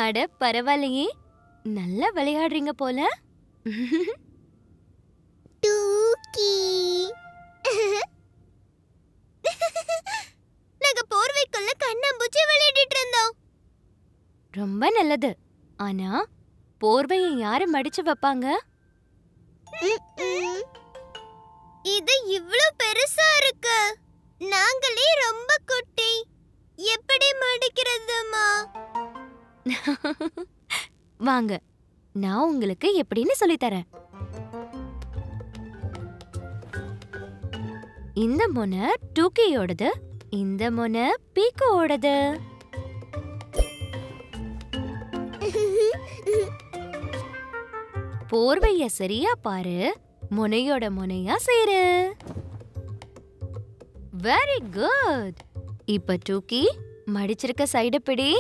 அட பரவாயில்லையே, நல்லா விளையாடுறீங்க போல. டூக்கி நாங்க போர்வைக்குள்ள கண்ணாம்பூச்சி விளையாடிட்டு இருந்தோம். ரொம்ப நல்லது. ஆனா போர்வையை யாரு மடிச்சு வைப்பாங்க? இது இவ்ளோ பெருசா இருக்கு. நாங்களே ரொம்ப குட்டி. எப்படி மடிக்கிறதுமா? வாங்க, நான் உங்களுக்கு எப்படின்னு சொல்லித் தரேன். இந்த முனை டூக்கியோடது, இந்த முனை பீக்கோடது. போர்வைய சரியா பாரு, முனையோட முனையா சேரு. Very good. இப்ப டூக்கி மடிச்சிருக்க சைடு பிடி.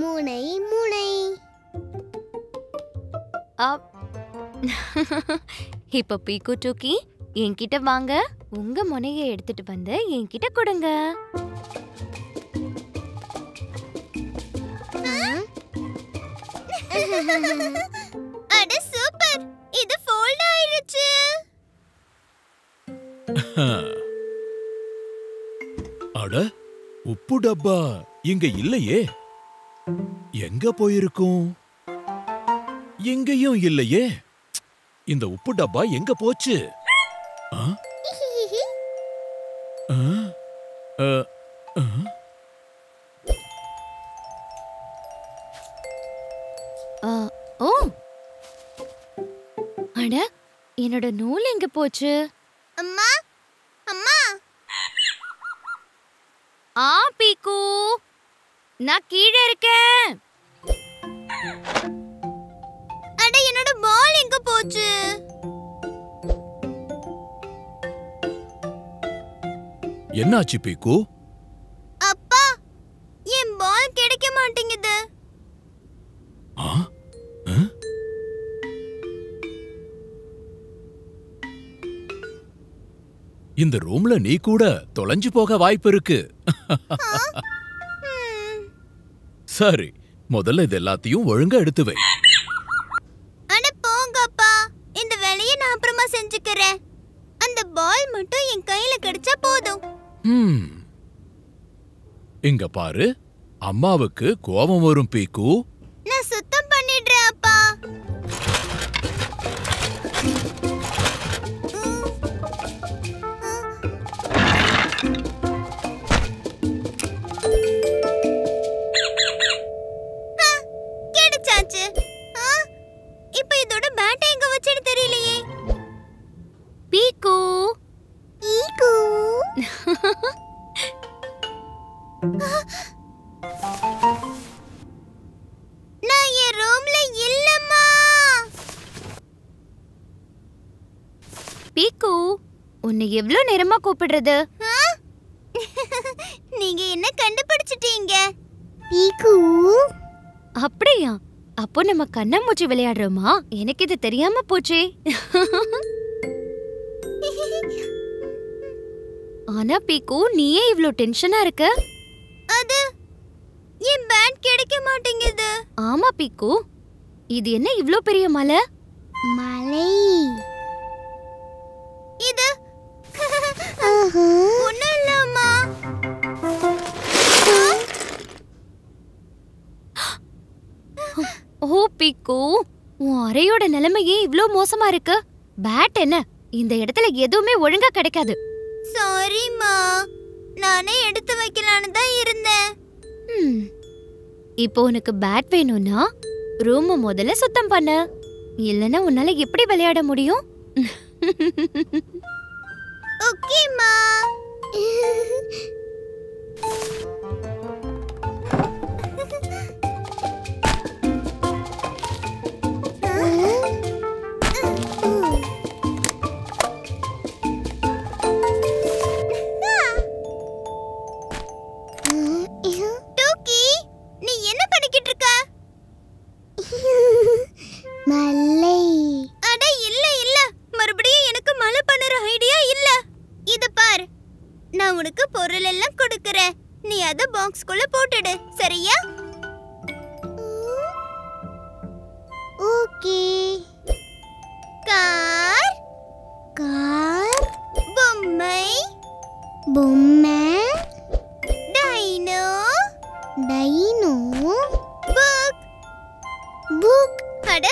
முனை முனை. இப்ப பீக்கு டூக்கி என்கிட்ட வாங்க. உங்க முனையை எடுத்துட்டு வந்து என்கிட்ட கொடுங்க. அட சூப்பர், இது ஃபோல்ட் ஆயிருச்சு. அட, உப்பு டப்பா இங்க இல்லையே. எங்க போயிருக்கும்? எங்கேயும் இல்லையே. இந்த உப்பு டப்பா எங்க போச்சு? ஓ, அட, என்னோட நூல் எங்க போச்சு? அம்மா அம்மா. பீக்கு, நான் கீழே இருக்கேன். அட, என்னோட பால் எங்க போச்சு? என்னாச்சு பீக்கு? அப்பா, என் பால் கிடைக்க மாட்டேங்குது. இந்த ரூம்ல நீ கூட தொலைஞ்சு போக வாய்ப்பு இருக்கு. சரி, முதல்ல இது எல்லாத்தையும் ஒழுங்கா எடுத்து வை. அட போங்கப்பா, இந்த வேலையை நான் அப்புறமா செஞ்சுக்கிறேன். அந்த பால் மட்டும் என் கையில கிடைச்சா போதும். இங்க பாரு, அம்மாவுக்கு கோபம் வரும் பீக்கு. நான் சுத்தம் பண்ணிடுறேன் அப்பா. கிடைச்சாச்சு. இப்போ இதோட பேட்டை எங்க வச்சேன்னு தெரியலையே. பீக்கு, ஈக்கு. நான் என் ரூம்ல இல்லம்மா. பீக்கு, உன்னை எவ்வளவு நேரமா கூப்பிடுறது? நீங்க என்ன கண்டுபிடிச்சிட்டீங்க? பீக்கு. அப்படியா? அப்போ நம்ம கண்ணாமூச்சி விளையாடுறோமா? எனக்கு இது தெரியாம போச்சே. ஆனா பீக்கு, நீயே இவ்ளோ டென்ஷனா இருக்க? அது என் பேட் கிடைக்க மாட்டேங்குது. ஆமா பீக்கு, இது என்ன இவ்ளோ பெரிய மலை? மலை. இது ஒண்ணும் இல்லம்மா. ஓ பீக்கு, உன் அறையோட நிலைமையே இவ்ளோ மோசமா இருக்கு. பேட் என்ன, இந்த இடத்துல எதுவுமே ஒழுங்கா கிடைக்காது. சாரிம்மா, நானே எடுத்து வைக்கலான்னு தான் இருந்தேன். இப்போ உனக்கு பேட் வேணும்னா ரூம் முதல்ல சுத்தம் பண்ணு. இல்லனா உன்னால எப்படி விளையாட முடியும்? ஓகேம்மா. டூக்கி, நீ என்ன பண்ணிக்கிட்டு இருக்க? மலை. அட இல்ல இல்ல, மறுபடியும் எனக்கு மலை பண்ணுற ஐடியா இல்ல. இத பார், நான் உனக்கு பொருள் எல்லாம் கொடுக்கறேன். நீ அத பாக்ஸ்க்குள்ள போட்டுடு, சரியா? ஓகே. கார் கார், பொம்மை பொம்மை, டைனோ டைனோ, புக் புக். அட,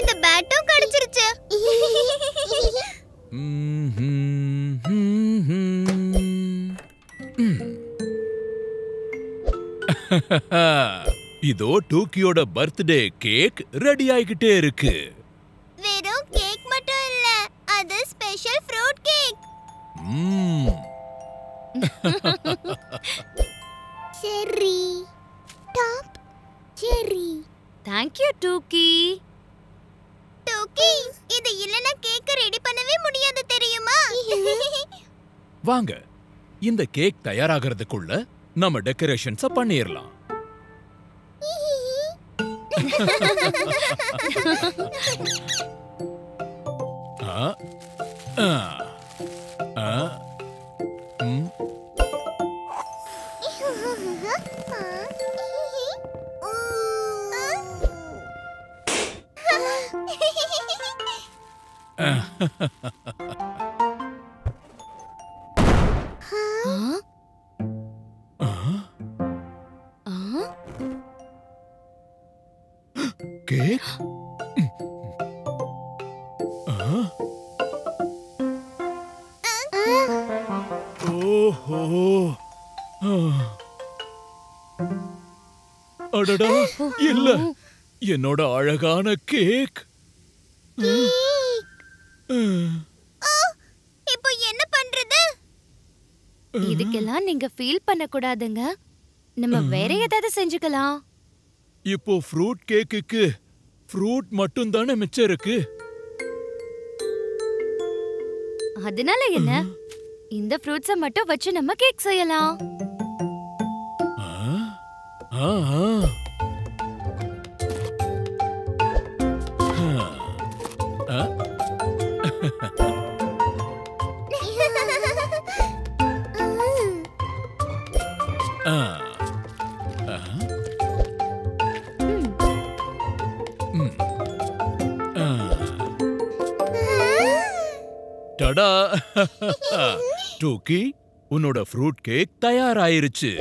இந்த பேட்டும் கிடைச்சிருச்சு. இதோ டோக்கியோட பர்த்டே கேக் ரெடி ஆகிட்டே இருக்கு. வெறும் கேக் மட்டும் இல்ல, அது special fruit cake. Cherry, top cherry. Thank you, டூக்கி. டோக்கி, இது இல்லனா கேக்க ரெடி பண்ணவே முடியாது, தெரியுமா? வாங்க, இந்த கேக் தயாராகிறதுக்குள்ள நம்ம டெக்கரேஷன்ஸ பண்ணிரலாம். கேக்? ஓஹோ, அடடா, இல்ல, என்னோட அழகான கேக். இப்போ என்ன பண்றது? இதுக்கெல்லாம் நீங்க ஃபீல் பண்ண கூடாதுங்க. நம்ம வேற ஏதாவது செஞ்சுக்கலாம். இப்போ ஃப்ரூட் கேக்குக்கு ஃப்ரூட் மட்டும் தானே மிச்சம் இருக்கு. அதனால என்ன, இந்த ஃப்ரூட்ஸ மட்டும் வச்சு நம்ம கேக் செய்யலாம். டடா, டோக்கி, உன்னோட ஃப்ரூட் கேக் தயாராயிருச்சு.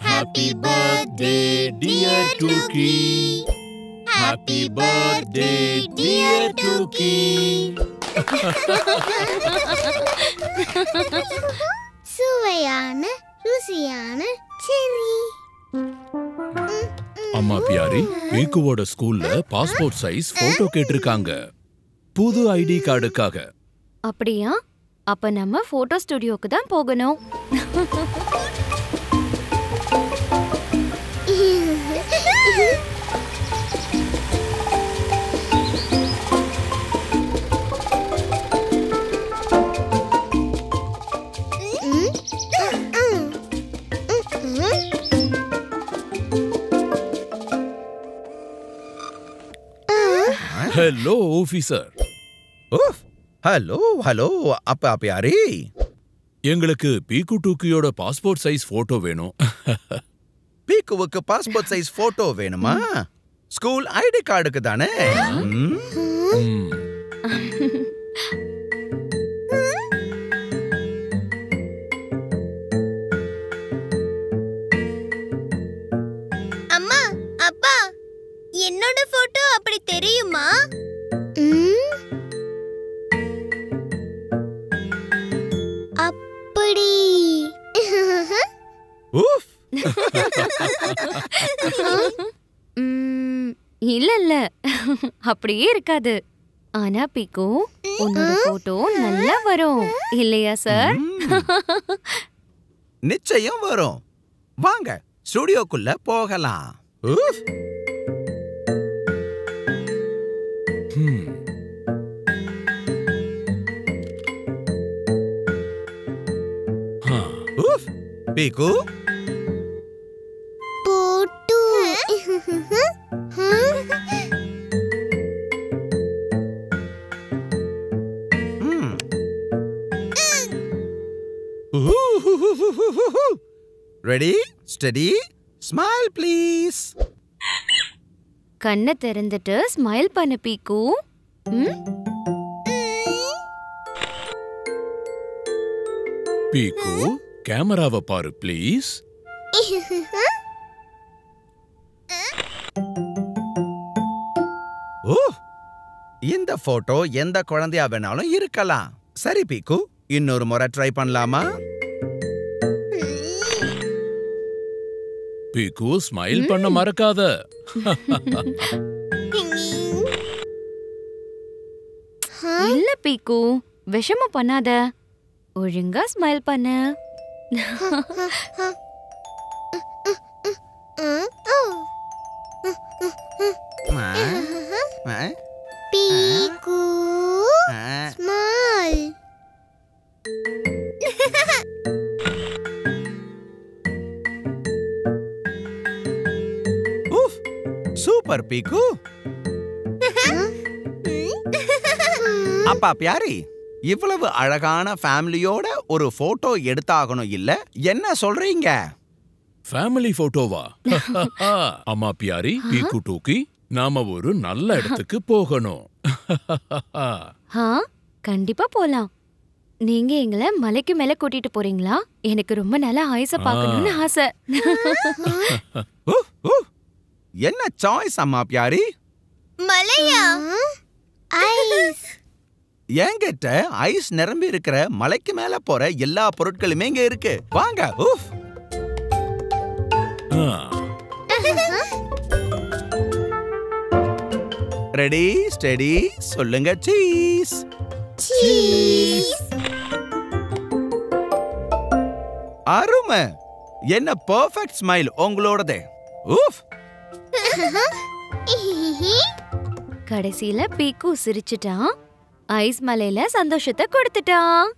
Happy birthday, dear Tuki. Happy birthday, dear Tuki. சுவையான ருசியான செர்ரி. அம்மா பியாரி, பீக்குவோட ஸ்கூல்ல பாஸ்போர்ட் சைஸ் போட்டோ கேட்டிருக்காங்க, புது ஐடி கார்டுக்காக. அப்படியா? அப்ப நம்ம போட்டோ ஸ்டுடியோக்கு தான் போகணும். Hello officer. ஹலோ ஹலோ, அப்பா பியாரி, எங்களுக்கு பீக்கு டூக்கியோட பாஸ்போர்ட் சைஸ் போட்டோ வேணும். பீக்குவுக்கு பாஸ்போர்ட் சைஸ் போட்டோ வேணுமா? ஸ்கூல் ஐடி கார்டுக்கு தானே? அம்மா, அப்பா, என்னோட போட்டோ அப்படி தெரியுமா? அப்படி இல்ல இல்ல, அப்படியே இருக்காது. ஆனா பீக்கு, உன்னோட போட்டோ நல்லா வரும் இல்லையா சார்? நிச்சயம் வரும். வாங்க, ஸ்டுடியோக்குள்ள போகலாம். பீக்கு, போட்டோ ஸ்டடி ஸ்மைல் ப்ளீஸ். கண்ணை திறந்துட்டு ஸ்மைல் பண்ணு பீக்கு. பீக்கு கேமராவை பாரு ப்ளீஸ். ஓ, இந்த போட்டோ எந்த குழந்தையா வேணாலும் இருக்கலாம். சரி பீக்கு, இன்னொரு முறை ட்ரை பண்ணலாமா? பீக்கு ஸ்மைல் பண்ண மறக்காத. இல்ல பீக்கு, விஷமம் பண்ணாத. ஒழுங்கா ஸ்மைல் பண்ணு. பீக்கு ஸ்மைல். சூப்பர் பீக்கு. அப்பா பியாரி, இவ்வளவு அழகான ஃபேமிலியோட ஒரு போட்டோ எடுத்தாகணும் இல்ல? என்ன சொல்றீங்க? ஃபேமிலி போட்டோவா? அம்மா பியாரி, பீக்கு டூக்கி, நாம ஒரு நல்ல இடத்துக்கு போகணும். கண்டிப்பா போலாம். நீங்க எங்களை மலைக்கு மேல கூட்டிட்டு போறீங்களா? எனக்கு ரொம்ப நல்ல ஐஸ பார்க்கணும்னு ஆசை. என்ன சாய்ஸ் அம்மா பியாரி? மலையா? ஐஸ். என்கிட்ட ஐஸ் நிரம்பி இருக்கிற மலைக்கு மேல போற எல்லா பொருட்களுமே இங்க இருக்கு. வாங்க. ரெடி ஸ்டெடி சொல்லுங்க சீஸ். சீஸ். அருமை. என்ன பெர்ஃபெக்ட் ஸ்மைல் உங்களோடதே. கடைசியில பீக்கு சிரிச்சிட்டான். ஐஸ் மலையில சந்தோஷத்தை கொடுத்துட்டான்.